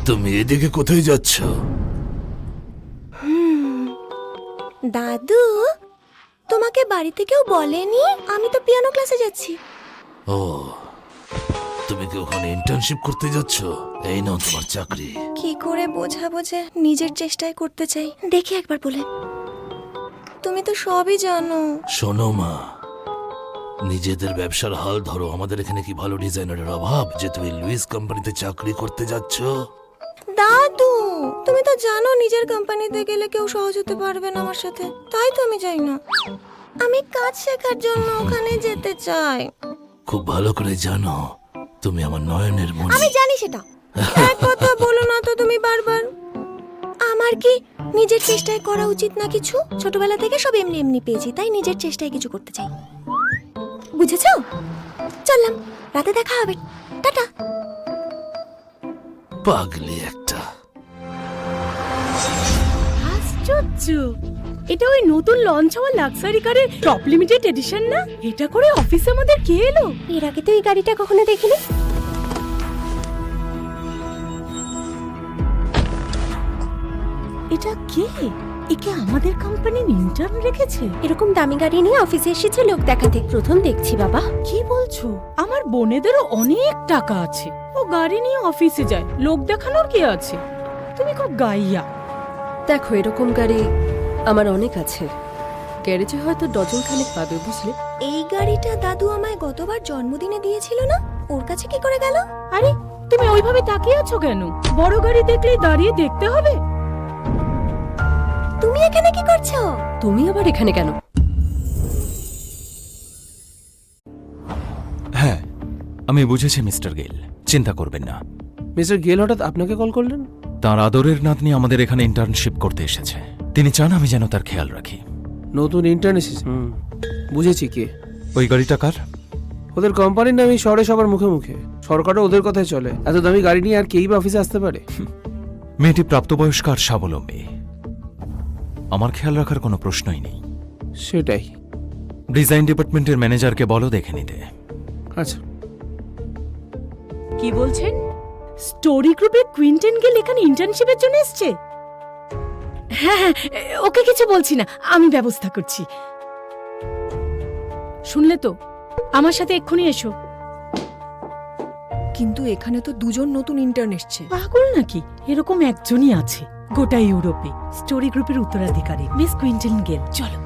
তুমি এদিকে কোথায় যাচ্ছ? দাদু, তোমাকে বাড়িতে কেউ বলেনি? আমি তো পিয়ানো ক্লাসে যাচ্ছি। ও, তুমি কি ওখানে ইন্টার্নশিপ করতে যাচ্ছ? এই নাও তোমার চাকরি। কি করে বোঝাবো যে নিজের চেষ্টায় করতে চাই? দেখি একবার বলে। তুমি তো সবই জানো। শোনো মা, নিজেদের ব্যবসার হাল ধরো। আমাদের এখানে কি ভালো ডিজাইনারের অভাব যে তুমি লুইস কোম্পানিতে চাকরি করতে যাচ্ছ? দাদু, তুমি তো জানো নিজের কোম্পানিতে গেলে কেউ সহজ হতে পারবে না আমার সাথে। তাই তো আমি যাই না। আমি কাজ শেখার জন্য ওখানে যেতে চাই। খুব ভালো করে জানো তুমি আমার নয়নের মণি। আমি জানি সেটা। এক কথা বলো না তো তুমি বারবার। আমার কি নিজের চেষ্টায় করা উচিত না কিছু? ছোটবেলা থেকে সব এমনি এমনি পেয়েছি, তাই নিজের চেষ্টায় কিছু করতে চাই। বুঝেছো? চললাম, রাতে দেখা হবে। টাটা। পাগলি একটা। আশ্চর্য, এটা ওই নতুন লঞ্চ হওয়া লাক্সারি কারের টপ লিমিটেড এডিশন না? এটা করে অফিসে আমাদের কে এলো? এর আগে তো এই গাড়িটা কখনো দেখিনি। এটা কে? একে আমাদের কোম্পানির ইন্টার্ন রেখেছে? এরকম দামি গাড়ি নিয়ে অফিসে এসেছে লোক দেখাতে। প্রথম দেখছি বাবা। কি বলছো? আমার বোনেদেরও অনেক টাকা আছে, ও গাড়ি নিয়ে অফিসে যায়। লোক দেখানোর কি আছে? তুমি খুব গাইয়া। দেখো, এরকম গাড়ি আমার অনেক আছে। গ্যারেজে হয়তো ডজন খানেক পাবে, বুঝলে? এই গাড়িটা দাদু আমায় গতবার জন্মদিনে দিয়েছিল না? ওর কাছে কি করে গেল? আরে তুমি ওইভাবে তাকিয়ে আছো কেন? বড় গাড়ি দেখলেই দাঁড়িয়ে দেখতে হবে? তুমি এখানে কি করছো? তুমি আবার এখানে কেন? হ্যাঁ, আমি বুঝেছি মিস্টার গেল, চিন্তা করবেন না। মিস্টার গেল হঠাৎ আপনাকে কল করলেন? তার আদরের নাতনি আমাদের এখানে ইন্টার্নশিপ করতে এসেছে। তিনি চান আমি যেন তার খেয়াল রাখি। নতুন ইন্টার্ন এসেছে? বুঝেছি কে। ওই গাড়িটা কার? ওদের কোম্পানির নামই শহরে সবার মুখে মুখে। সরকারও ওদের কথাই চলে। এত দামি গাড়ি নিয়ে আর কেই বা অফিসে আসতে পারে? মেয়েটি প্রাপ্তবয়স্ক আর স্বাবলম্বী। আমার খেয়াল রাখার কোনো প্রশ্নই নেই। সেটাই। ডিজাইন ডিপার্টমেন্টের ম্যানেজারকে বলো দেখে নিতে। আচ্ছা। কি বলছেন? স্টোরি গ্রুপের কুইন্টেন গেল এখানে ইন্টার্নশিপের জন্য এসেছে? হ্যাঁ হ্যাঁ, ওকে কিছু বলছি না, আমি ব্যবস্থা করছি। শুনলে তো, আমার সাথে এক্ষুনি এসো। কিন্তু এখানে তো দুজন নতুন ইন্টার্ন এসছে। পাগল নাকি? এরকম একজনই আছে গোটা ইউরোপে, স্টোরি গ্রুপের উত্তরাধিকারী মিস কুইন্টেন গেল। চলো।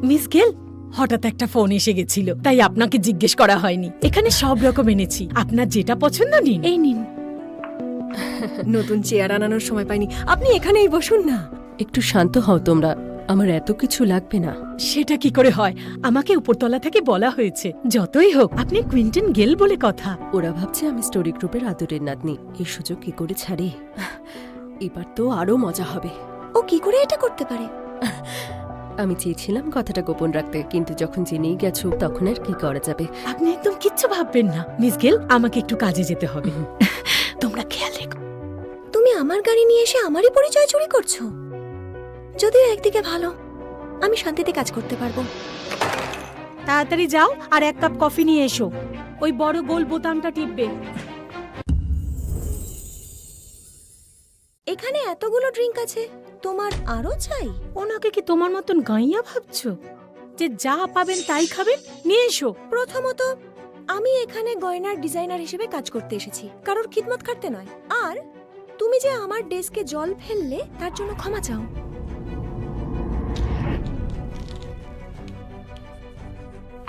মিস গেল, হঠাৎ একটা ফোন এসে গেছিল, তাই আপনাকে জিজ্ঞেস করা হয়নি। এখানে সব রকম এনেছি, আপনার যেটা পছন্দ নিন। এই নিন। নতুন চেয়ার আনানোর সময় পাইনি। আপনি এখানেই বসুন না। একটু শান্ত হও তোমরা, আমার এত কিছু লাগবে না। সেটা কি করে হয়? আমাকে উপরতলা থেকে বলা হয়েছে। যতই হোক, আপনি কুইন্টেন গেল বলে কথা। ওরা ভাবছে আমি স্টোরি গ্রুপের আদরের নাতনি। এই সুযোগ কি করে ছাড়ি? এবার তো আরো মজা হবে। ও কি করে এটা করতে পারে? আমি চেয়েছিলাম কথাটা গোপন রাখতে, কিন্তু যখন জেনেই গেছো তখন আর কি করা যাবে। আপনি একদম কিচ্ছু ভাববেন না। মিস গেল, আমাকে একটু কাজে যেতে হবে। তোমরা খেয়াল রেখো। তুমি আমার গাড়ি নিয়ে এসে আমারই পরিচয় চুরি করছো। যদিও একদিকে ভালো, আমি শান্তিতে কাজ করতে পারবো। তাড়াতাড়ি যাও আর এক কাপ কফি নিয়ে এসো। ওই বড় গোল বোতামটা টিপবে। এখানে এতগুলো ড্রিঙ্ক আছে, তোমার আরো চাই? ওনাকে কি তোমার মতন গাইয়া ভাবছো যে যা পাবেন তাই খাবেন? নিয়ে এসো। প্রথমত, আমি এখানে গয়নার ডিজাইনার হিসেবে কাজ করতে এসেছি, কারোর খিদমত খাটতে নয়। আর তুমি যে আমার ডেস্কে জল ফেললে তার জন্য ক্ষমা চাও।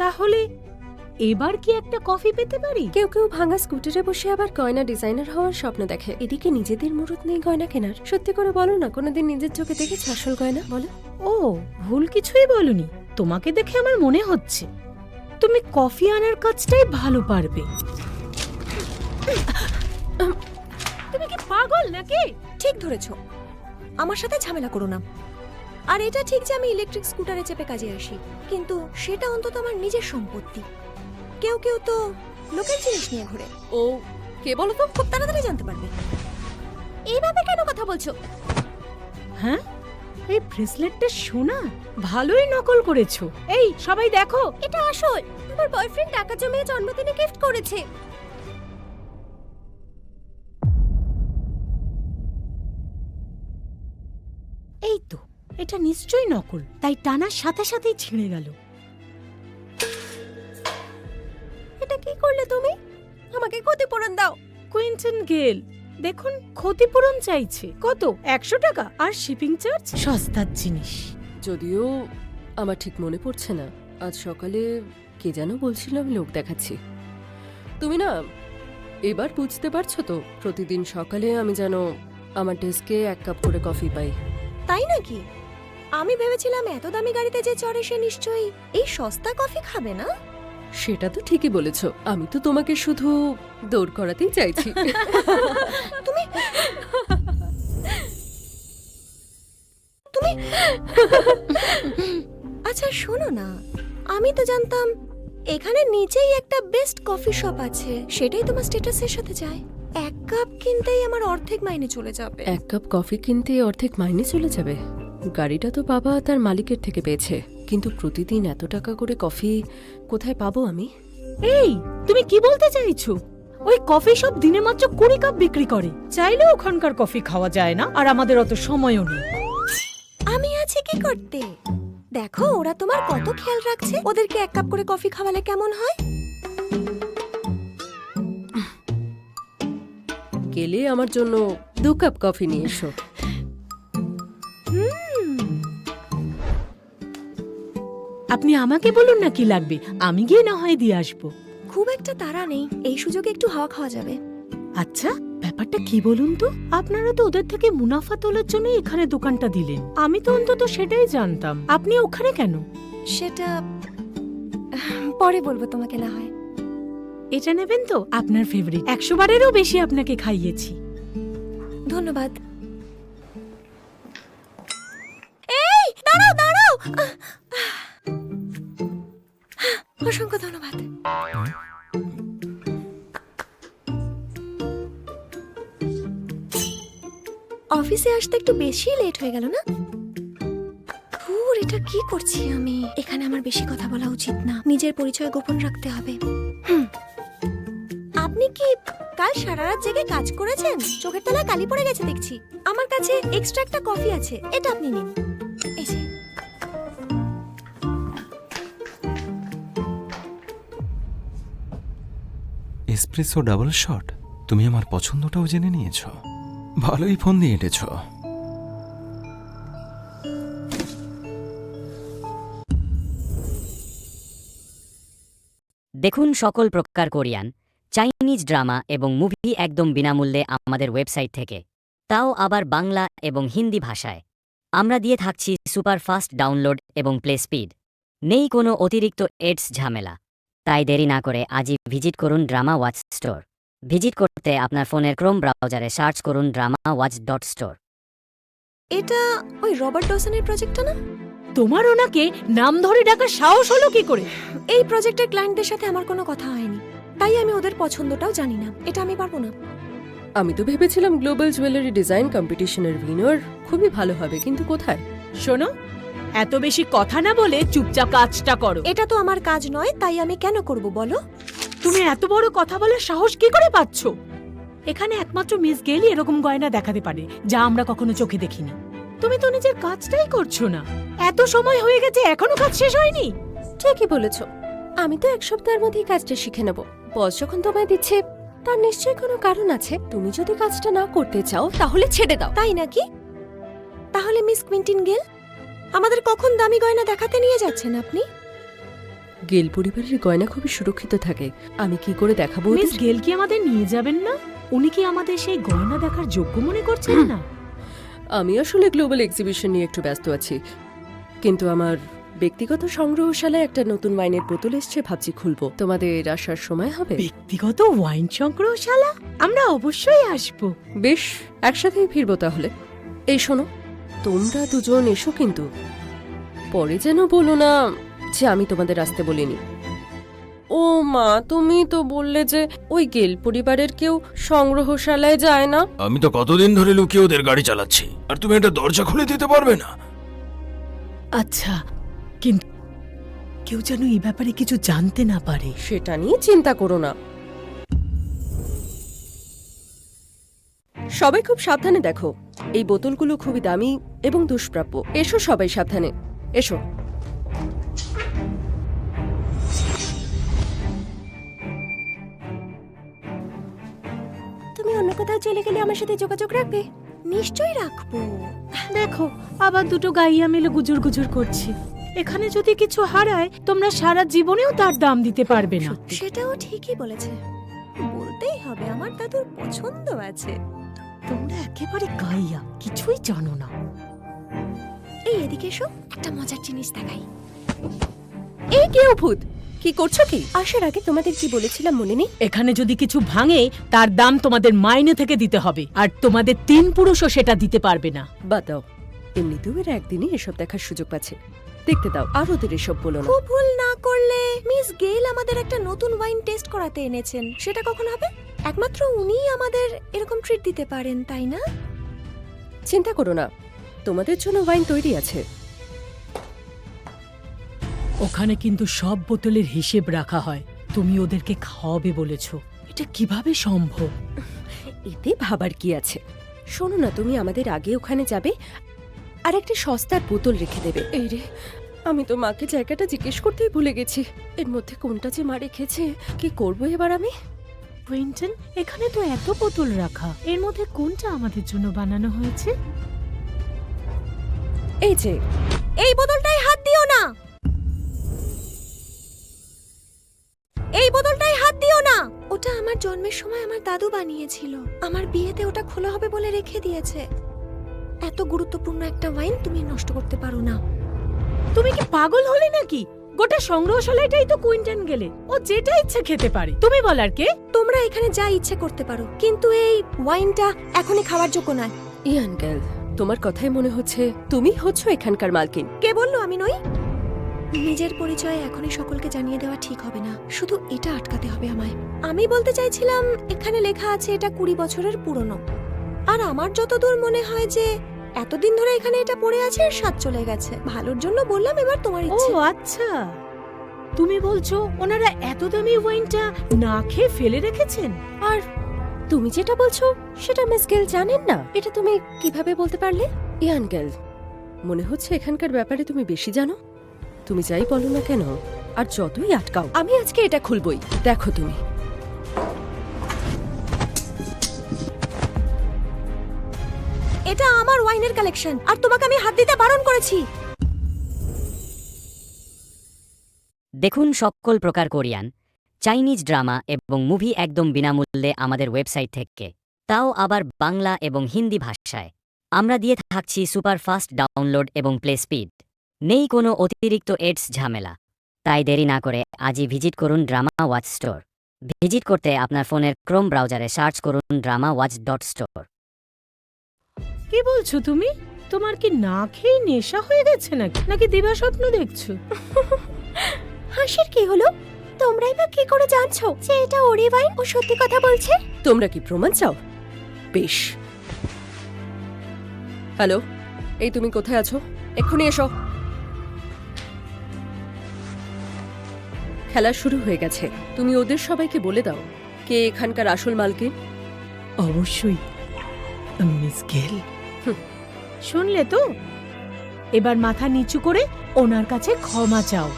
তাহলে এবার কি একটা কফি পেতে পারি? কেউ কেউ ভাঙা স্কুটারে বসে আবার গয়না ডিজাইনার হওয়ার স্বপ্ন দেখে। এদিকে নিজেদের মুরুদ নেই গয়না কেনার। সত্যি করে বলো না, কোনোদিন নিজের চোখে দেখেছ আসল গয়না? বলো। ও, ভুল কিছুই বলনি। তোমাকে দেখে আমার মনে হচ্ছে তুমি কফি আনার কাজটাই ভালো পারবে। তুমি কি পাগল নাকি? ঠিক ধরেছো, আমার সাথে ঝামেলা করো না। আর এটা ঠিক যে আমি ইলেকট্রিক স্কুটারে চেপে কাজে আসি, কিন্তু সেটা অন্তত আমার নিজের সম্পত্তি। কেউ কেউ তো লোকের জিনিস নিয়ে ঘুরে। ও কে বলো তো? খুব তাড়াতাড়ি জানতে পারবে। এইভাবে কেন কথা বলছো? হ্যাঁ, এই ব্রেসলেটটা সোনা, ভালোই নকল করেছো। এই সবাই দেখো, এটা আসল। আমার বয়ফ্রেন্ড টাকা জমিয়ে জন্মদিনে গিফট করেছে। এই তো, এটা নিশ্চয়ই নকল, তাই টানার সাথে সাথেই ছিঁড়ে গেল। এটা কি করলে তুমি? আমাকে ক্ষতিপূরণ দাও। কুইন্টন গেল, দেখুন ক্ষতিপূরণ চাইছে। কত? 100 টাকা আর শিপিং চার্জ। সস্তার জিনিস। যদিও আমার ঠিক মনে পড়ছে না, আজ সকালে কে যেন বলছিল আমি লোক দেখাচ্ছি। তুমি না এবার বুঝতে পারছো তো, প্রতিদিন সকালে আমি যেন আমার ডেস্কে 1 কাপ করে কফি পাই। তাই নাকি? আমি ভেবেছিলাম এত দামি গাড়িতে যে চড়ে সে নিশ্চয়ই এই সস্তা কফি খাবে না। সেটা তো ঠিকই বলেছ, আমি তো তোমাকে শুধু দৌড় করাতেই চাইছি। তুমি তুমি আচ্ছা শোনো না, আমি তো জানতাম এখানে নিচেই একটা বেস্ট কফি শপ আছে, সেটাই তোমার স্ট্যাটাসের সাথে যায়। 1 কাপ কিনতেই আমার অর্ধেক মাইনে চলে যাবে। 1 কাপ কফি কিনতে অর্ধেক মাইনে চলে যাবে? গাড়িটা তো বাবা তার মালিকের থেকে পেয়েছে, কিন্তু প্রতিদিন এত টাকা করে কফি কোথায় পাবো আমি? এই তুমি কি বলতে চাইছো? ওই কফি শপ দিনে মাত্র 20 কাপ বিক্রি করে। চাইলেও ওখানকার কফি খাওয়া যায় না, আর আমাদের অত সময়ও নেই। আমি আছি কি করতে? দেখো ওরা তোমার কত খেয়াল রাখছে। ওদেরকে 1 কাপ করে কফি খাওয়ালে কেমন হয়? গেলে আমার জন্য 2 কাপ কফি নিয়ে এসো। আপনি আমাকে বলুন না কি লাগবে, আমি গিয়ে না হয় দিয়ে আসবো। খুব একটা তাড়া নেই, এই সুযোগে একটু হাওয়া খাওয়া যাবে। আচ্ছা ব্যাপারটা কি বলুন তো? আপনারা তো ওদের থেকে মুনাফা তোলার জন্য এখানে দোকানটা দিলেন, আমি তো অন্তত সেটাই জানতাম। আপনি ওখানে কেন? সেটা পরে বলবো তোমাকে না হয়। এটা নেবেন তো? আপনার ফেভারিট, 100 বারেরও বেশি আপনাকে খাইয়েছি। ধন্যবাদ। এই দাঁড়াও দাঁড়াও, অসংখ্য ধন্যবাদ। অফিসে আসতে একটু বেশি লেট হয়ে গেল না? ধুর, এটা কি করছি আমি? এখানে আমার বেশি কথা বলা উচিত না, নিজের পরিচয় গোপন রাখতে হবে। আপনি কি কাল সারা রাত জেগে কাজ করেছেন? চোখের তলায় কালি পড়ে গেছে দেখছি। আমার কাছে এক্সট্রা একটা কফি আছে, এটা আপনি নিন। এই যে। Espresso double shot? তুমি আমার পছন্দটাও জেনে নিয়েছ, ভালোই ফোন দিয়ে এঁটেছ। দেখুন সকল প্রকার কোরিয়ান, চাইনিজ ড্রামা এবং মুভি একদম বিনামূল্যে আমাদের ওয়েবসাইট থেকে, তাও আবার বাংলা এবং হিন্দি ভাষায়। আমরা দিয়ে থাকছি সুপার ফাস্ট ডাউনলোড এবং প্লে স্পিড, নেই কোনো অতিরিক্ত এডস ঝামেলা। তাই দেরি না করে আজই ভিজিট করুন ড্রামা ওয়াচ স্টোর। ভিজিট করতে আপনার ফোনের ক্রোম ব্রাউজারে সার্চ করুন DramaWatch.store। এটা ওই রবার্ট ডসনের প্রজেক্টটা না? তোমার ওনাকে নাম ধরে ডাকার সাহস হলো কি করে? এই প্রজেক্টের ক্লায়েন্টদের সাথে আমার কোনো কথা হয়নি, তাই আমি ওদের পছন্দটাও জানি না। এটা আমি পারবো না। আমি তো ভেবেছিলাম গ্লোবাল জুয়েলারি ডিজাইন কম্পিটিশনের উইনার খুবই ভালো হবে, কিন্তু কোথায়? শোনো, এত বেশি কথা না বলে চুপচাপ কাজটা করো। এটা তো আমার কাজ নয়, তাই আমি কেন করব বলো? তুমি এত বড় কথা বলার সাহস কি করে পাচ্ছ? এখানে একমাত্র মিস গেলই এরকম গয়না দেখাতে পারে, যা আমরা কখনো চোখে দেখিনি। তুমি তো নিজের কাজটাই করছো না। এত সময় হয়ে গেছে, এখনো কাজ শেষ হয়নি। ঠিকই বলেছো, আমি তো 1 সপ্তাহের মধ্যেই কাজটা শিখে নেব। বস যখন তোমায় দিচ্ছে তার নিশ্চয়ই কোনো কারণ আছে। তুমি যদি কাজটা না করতে চাও তাহলে ছেড়ে দাও। তাই নাকি? তাহলে মিস কুইন্টিন গেল, আমাদের কখন দামি গয়না দেখাতে নিয়ে যাচ্ছেন আপনি? গেল পরিবারের গয়না খুবই সুরক্ষিত থাকে, আমি কি করে দেখাবো? মিস গেল কি আমাদের নিয়ে যাবেন না? উনি কি আমাদের সেই গয়না দেখার যোগ্য মনে করছেন না? আমি আসলে গ্লোবাল এক্সিবিশন নিয়ে একটু ব্যস্ত আছি, কিন্তু আমার ব্যক্তিগত সংগ্রহশালায় একটা নতুন ওয়াইনের বোতল এসছে, ভাবছি খুলবো। তোমাদের আসার সময় হবে? ব্যক্তিগত ওয়াইন সংগ্রহশালা? আমরা অবশ্যই আসবো। বেশ, একসাথেই ফিরবো তাহলে। এই শোনো, তোমরা দুজন এসো, কিন্তু পরে যেন বলো না যে আমি তোমাদের আসতে বলিনি। ও মা, তুমি তো বললে যে ওই গেল পরিবারের কেউ সংগ্রহশালায় যায় না। আমি তো কতদিন ধরে লুকিয়ে ওদের গাড়ি চালাচ্ছি, আর তুমি একটা দরজা খুলে দিতে পারবে না? আচ্ছা, কিন্তু কেউ যেন এই ব্যাপারে কিছু জানতে না পারে। সেটা নিয়ে চিন্তা করো না। সবাই খুব সাবধানে দেখো, এই বোতলগুলো খুবই দামি এবং দুষ্প্রাপ্য। এসো সবাই সাবধানে, এসো। তুমি অন্য কোথাও চলে গেলে আমার সাথে যোগাযোগ রাখবে? নিশ্চয়ই রাখবো। দেখো, আবার দুটো গাইয়া মিলে গুজুর গুজুর করছে। এখানে যদি কিছু হারায়, তোমরা সারা জীবনেও তার দাম দিতে পারবে না। সেটাও ঠিকই বলেছে। বলতেই হবে আমার দাদুর পছন্দ আছে। তোমরা একেবারে গাইয়া, কিছুই জানো না। এই এদিকে এসো, একটা মজার জিনিস দেখাই। এই কে ভূত, কি করছো কি? আসার আগে তোমাদের কি বলেছিলাম মনে নেই? এখানে যদি কিছু ভাঙে, তার দাম তোমাদের মাইনে থেকে দিতে হবে, আর তোমাদের 3 পুরুষও সেটা দিতে পারবে না। বাদ দাও, এমনিতেও এরা একদিনই এসব দেখার সুযোগ পাচ্ছে। দেখতে দাও, আর ওদের এসব বলো না। খুব ভুল না করলে মিস গেইল আমাদের একটা নতুন ওয়াইন টেস্ট করাতে এনেছেন। সেটা কখন হবে? একমাত্র উনিই আমাদের এরকম ট্রিট দিতে পারেন, তাই না? চিন্তা করো না, তোমাদের জন্য ওয়াইন তৈরি আছে। ওখানে কিন্তু সব বোতলের হিসেব রাখা হয়। তুমি ওদেরকে খাওয়াবে বলেছো, এটা কিভাবে সম্ভব? এতে ভাবার কি আছে? শোনো না, তুমি আমাদের আগে ওখানে যাবে আর একটা সস্তার বোতল রেখে দেবে। এই রে, আমি তো মাকে জায়গাটা জিজ্ঞেস করতেই ভুলে গেছি। এর মধ্যে কোনটা যে মা রেখেছে, কি করবো এবার আমি? কুইন্টন, এখানে তো এত বোতল রাখা, এর মধ্যে কোনটা আমাদের জন্য বানানো হয়েছে? এই যে, এই বোতলটায় হাত দিও না। এই বোতলটায় হাত দিও না। ওটা আমার জন্মের সময় আমার দাদু বানিয়েছিল। আমার বিয়েতে ওটা খোলা হবে বলে রেখে দিয়েছে। এত গুরুত্বপূর্ণ একটা ওয়াইন তুমি নষ্ট করতে পারো না। তুমি কি পাগল হলে নাকি? গোটা সংগ্রহশালাটাই তো কুইন্টন গেলে, ও যেটা ইচ্ছে খেতে পারে। তুমি বলার কে? তোমরা এখানে যা ইচ্ছে করতে পারো, কিন্তু এই ওয়াইনটা এখনই খাওয়ার যোগ্য নয়। ইয়ান গার্ল, তোমার কথাই মনে হচ্ছে তুমি হচ্ছ এখানকার মালকিন। কে বললো আমি নই? নিজের পরিচয় এখনই সকলকে জানিয়ে দেওয়া ঠিক হবে না। শুধু এটা আটকাতে হবে আমায়। আমি বলতে চাইছিলাম, এখানে লেখা আছে এটা 20 বছরের পুরনো। আর আমার যতদূর মনে হয় যে এতদিন ধরে এখানে এটা পড়ে আছে, এর স্বাদ চলে গেছে। ভালোর জন্য বললাম, এবার তোমার ও ইচ্ছে। আচ্ছা, তুমি বলছো ওনারা এত দামি ওয়াইনটা না খেয়ে ফেলে রেখেছেন? আর তুমি যেটা বলছো সেটা মিস গেল জানেন না। এটা তুমি কিভাবে বলতে পারলে? ইয়ান গেল, মনে হচ্ছে এখানকার ব্যাপারে তুমি বেশি জানো। তুমি যাই বলো না কেন, আর যতই আটকাও, আমি আজকে এটা খুলবই। দেখো তুমি। এটা আমার ওয়াইনের কালেকশন, আর তোমাকে আমি হাত দিতে বারণ করেছি। দেখুন সকল প্রকার কোরিয়ান, চাইনিজ ড্রামা এবং মুভি একদম বিনামূল্যে আমাদের ওয়েবসাইট থেকে, তাও আবার বাংলা এবং হিন্দি ভাষায়। আমরা দিয়ে থাকছি সুপার ফাস্ট ডাউনলোড এবং প্লে স্পিড। নেই কোনো অতিরিক্ত এডস ঝামেলা। তাই দেরি না করে আজই ভিজিট করুন ড্রামা ওয়াচ স্টোর। ভিজিট করতে আপনার ফোনের ক্রোম ব্রাউজারে সার্চ করুন dramawatch.store। কি বলছো তুমি? তোমার কি না খেয়ে নেশা হয়ে গেছে নাকি, নাকি দিবা স্বপ্ন দেখছো? হাসির কি হলো? তোমরাই বা কি করে জানছো যে এটা ওরি ওয়াইন? ও সত্যি কথা বলছে। তোমরা কি প্রমাণ চাও? বেশ। হ্যালো, এই তুমি কোথায় আছো? এক্ষুনি এসো। খেলা শুরু হয়ে গেছে। তুমি ওদের সবাইকে বলে দাও কে এখানকার আসল মালকিন। অবশ্যই, মিস গেল। শুনলে তো? এবার মাথা নিচু করে ওনার কাছে ক্ষমা চাও।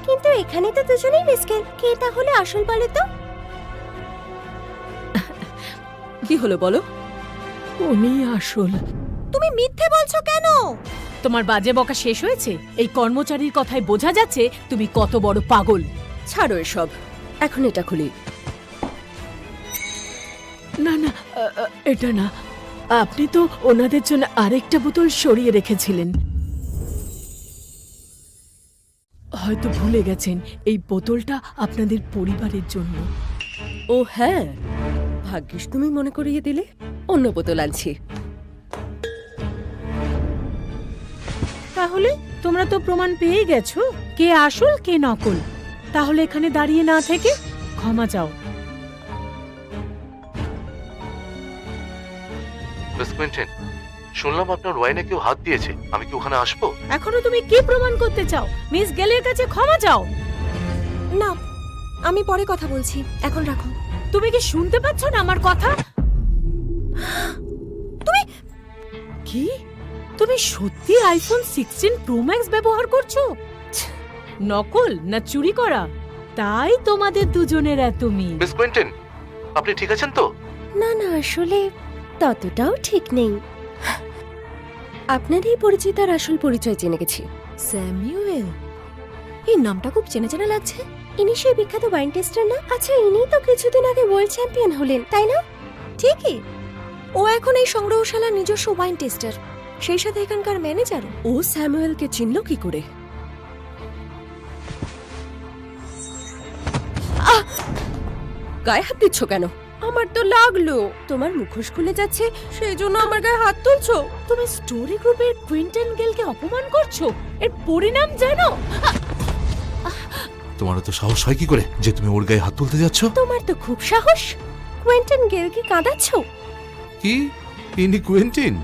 কিন্তু এখানে তো দুজনেই মিসকেল। কে তাহলে আসল বলে তো? কি হলো বলো? উনি আসল। তুমি মিথ্যে বলছো কেন? তোমার বাজে বকা শেষ হয়েছে? এই কর্মচারীর কথায় বোঝা যাচ্ছে তুমি কত বড় পাগল। ছাড়ো এসব, এখন এটা খুলি। না না, এটা না। আপনি তো ওনাদের জন্য আরেকটা বোতল সরিয়ে রেখেছিলেন। হয়তো ভুলে গেছেন এই বোতলটা আপনাদের পরিবারের জন্য। ও হ্যাঁ, ভাগ্যিস তুমি মনে করিয়ে দিলে। অন্য বোতল আনছি। তাহলে তোমরা তো প্রমাণ পেয়ে গেছো কে আসল কে নকল। তাহলে এখানে দাঁড়িয়ে না থেকে ক্ষমা চাও। মিস কুইন্টন, শুনলাম আপনার ওয়াইনে কেউ হাত দিয়েছে, আমি কি ওখানে আসবো? এখনো তুমি কি প্রমাণ করতে চাও? মিস গেলের কাছে ক্ষমা চাও। না, আমি পরে কথা বলছি, এখন রাখো। তুমি কি শুনতে পাচ্ছ না আমার কথা? তুমি কি? তুমি সত্যি আইফোন 16 প্রো ম্যাক্স ব্যবহার করছো? নকল না চুরি করা? তাই তোমাদের দুজনের এত মিল। মিস কুইন্টন, আপনি ঠিক আছেন তো? না না, আসলে ততটাও ঠিক নেই। আপনার এই পরিচিতার আসল পরিচয় জেনে গেছি। স্যামুয়েল, এই নামটা খুব চেনা চেনা লাগছে। ইনি সেই বিখ্যাত ওয়াইন টেস্টার না? আচ্ছা, ইনি তো কিছুদিন আগে ওয়ার্ল্ড চ্যাম্পিয়ন হলেন, তাই না? ঠিকই, ও এখন এই সংগ্রহশালার নিজস্ব ওয়াইন টেস্টার, সেই সাথে এখানকার ম্যানেজারও। ও স্যামুয়েলকে চিনল কি করে? গায়ে হাত দিচ্ছ কেন? আমার তো লাগলো। তোমার মুখোশ খুলে যাচ্ছে, সেই জন্য আমার গায়ে হাত তুলছো? তুমি স্টোরি গ্রুপের কুইন্টন গেলকে অপমান করছো। এর পরিণাম জানো? তোমারও তো সাহস হয় কি করে যে তুমি ওর গায়ে হাত তুলতে যাচ্ছ? তোমার তো খুব সাহস। কুইন্টন গেলকে কাঁদাচ্ছো? কি? ইনি কুইন্টিন?